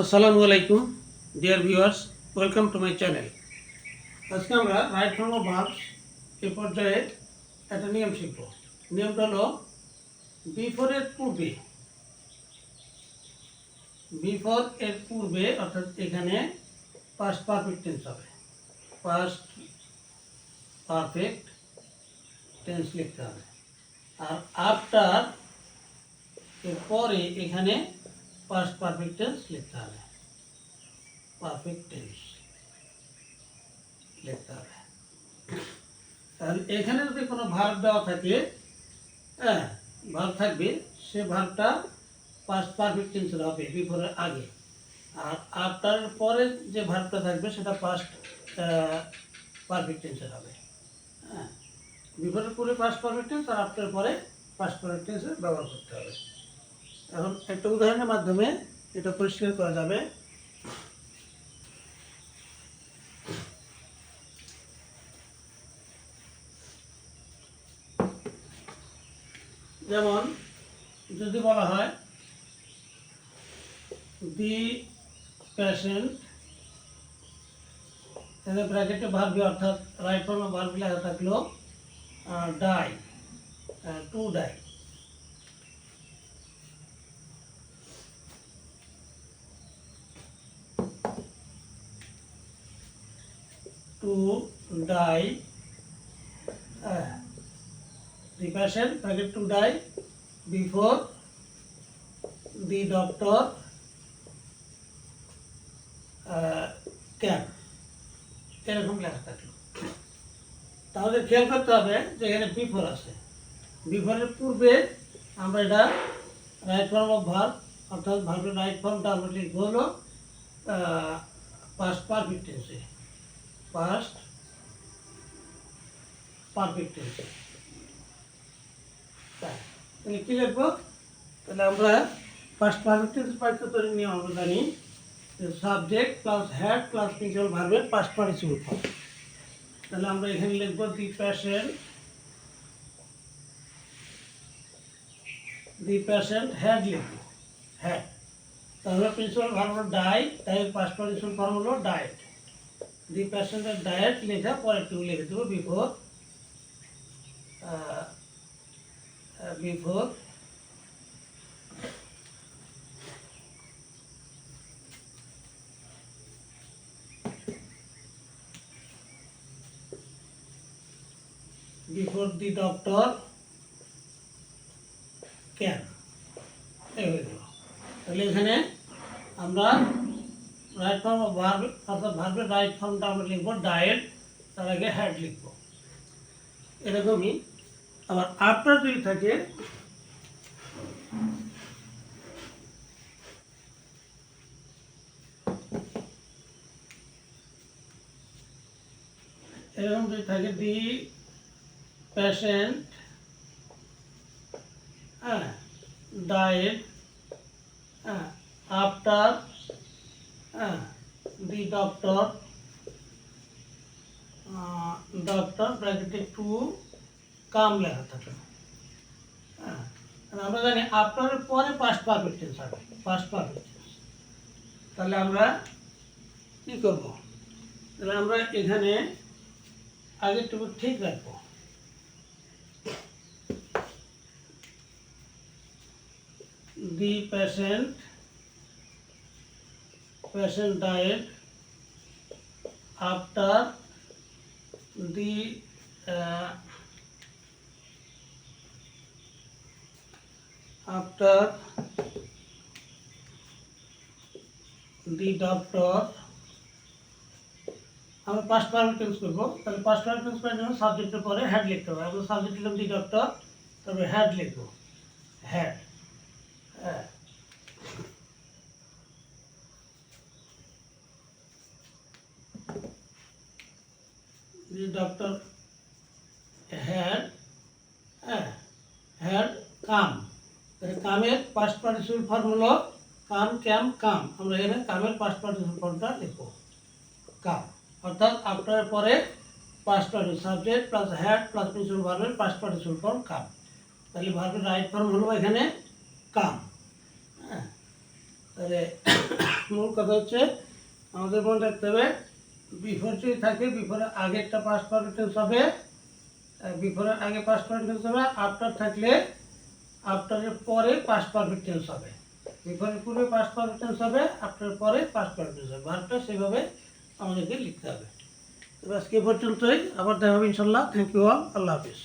আসসালামু আলাইকুম dear viewers, welcome to my channel. আজকে আমরা রাইট ফর্ম অফ ভার্বস এই পর্যায়ে একটা নিয়ম শিখব। নিয়মটা হলো বিফোর এর পূর্বে, বিফোর এর পূর্বে অর্থাৎ এখানে পাস্ট পারফেক্ট টেন্স হবে। পাস্ট পারফেক্ট টেন্স লিখতে হবে। আর আফটার এর পরে এখানে পাস্ট পারফেক্ট টেন্স লিখতে হবে। পারফেক্ট টেন্স লিখতে হবে। তাহলে এখানে যদি কোনো ভার্ব দেওয়া থাকে, হ্যাঁ ভার্ব থাকবে, সে ভার্বটা পাস্ট পারফেক্ট টেন্সের হবে বিফোরের আগে। আর আফটার পরে যে ভার্বটা থাকবে সেটা পাস্ট পারফেক্ট টেন্সের হবে। হ্যাঁ, বিফোরের পরে পাস্ট পারফেক্ট টেন্স আর আফটার পরে পাস্ট পারফেক্ট টেন্সের ব্যবহার করতে হবে। এখন একটা উদাহরণের মাধ্যমে এটা পরিষ্কার করা যাবে। যেমন যদি বলা হয় দি পেশেন্ট, এখানে ব্র্যাকেটে ভার্বি অর্থাৎ রাইট ফর্ম অফ ভার্ব লেখা থাকলো die, to die. To die, the patient bracket to die before the doctor can, এরকম লেখা থাকলো। তাহলে খেয়াল করতে হবে যে এখানে বিফোর আছে, বিফোরের পূর্বে আমরা এটা রাইট ফর্ম অফ ভার্ব অর্থাৎ ভার্বের রাইট ফর্মটা আমরা লিখবো হলো পাস্ট পারফেক্ট টেন্সে, পাস্ট পারফেক্ট টেন্সে। তাহলে কী লিখবো? তাহলে আমরা পাস্ট পারফেক্ট টেন্স পাঠ্য তৈরি নিয়ম আমরা জানি subject plus had plus principal ভার্বের পাস্ট পার্টিসিপল ফর্ম। তাহলে আমরা এখানে লিখবো দি পেশেন্ট হ্যাড লিখবো, হ্যাড। তাহলে প্রিন্সিপাল ভার্ব হলো ডাই, তাই পাস্ট পার্টিসিপল ফর্ম হলো ডায়েট। দি পেশেন্টের ডায়েট লেখা পরেরটুকু লিখে দেবো before, before before the doctor can, এই হয়ে গেল। তাহলে এখানে আমরা রাইট ফর্ম অফ ভার্ব অর্থাৎ ভার্বের রাইট ফর্মটা আমরা লিখবো ডায়েট, তার আগে হ্যাড লিখবো। এরকমই আবার আফটার যদি থাকে, এরকম যদি থাকে the patient died after the doctor ব্র্যাকেটে টু কাম লেখা থাকে। আমরা জানি আফটারের পরে পাস্ট পারফেক্ট টেন্স হবে, পাস্ট পারফেক্ট টেন্স। তাহলে আমরা কি করব? তাহলে আমরা এখানে আগেরটুকু ঠিক রাখবো। দি patient died after the doctor. আমরা পাস্ট পারফেক্ট টেন্স করবো। তাহলে পাস্ট পারফেক্ট টেন্স করার জন্য সাবজেক্টের পরে হ্যাড লিখতে হবে। আমরা সাবজেক্ট লিখলাম দি ডক্টর, তারপরে হ্যাড লিখবো, হ্যাড। হ্যাঁ, the doctor had had come. তাহলে কামের পাস্ট পার্টিসিপল ফর্ম হলো কাম, ক্যাম, কাম। আমরা এখানে কামের পাস্ট পার্টিসিপল ফর্মটা লিখবো কাম, অর্থাৎ আফটারের পরে past participle subject plus had plus principal ভার্বের পাস্ট পার্টিসিপল ফর্ম কাম। তাহলে ভার্বের রাইট ফর্ম হলো এখানে কাম। হ্যাঁ, তাহলে মূল কথা হচ্ছে আমাদের মনে রাখতে হবে বিফোর যদি থাকে বিফোরের আগেরটা পাস্ট পারফেক্ট টেন্স হবে, বিফোরের আগে পাস্ট পারফেক্ট টেন্স হবে, আফটার থাকলে আফটারের পরে পাস্ট পারফেক্ট টেন্স হবে, বিফোরের পূর্বে পাস্ট পারফেক্ট টেন্স হবে, আফটারের পরে পাস্ট পারফেক্ট টেন্স হবে। ভার্বটা সেভাবে আমাদেরকে লিখতে হবে। তো আজকে পর্যন্তই, আবার দেখা হবে ইনশাল্লাহ। থ্যাংক ইউ অল, আল্লাহ হাফিজ।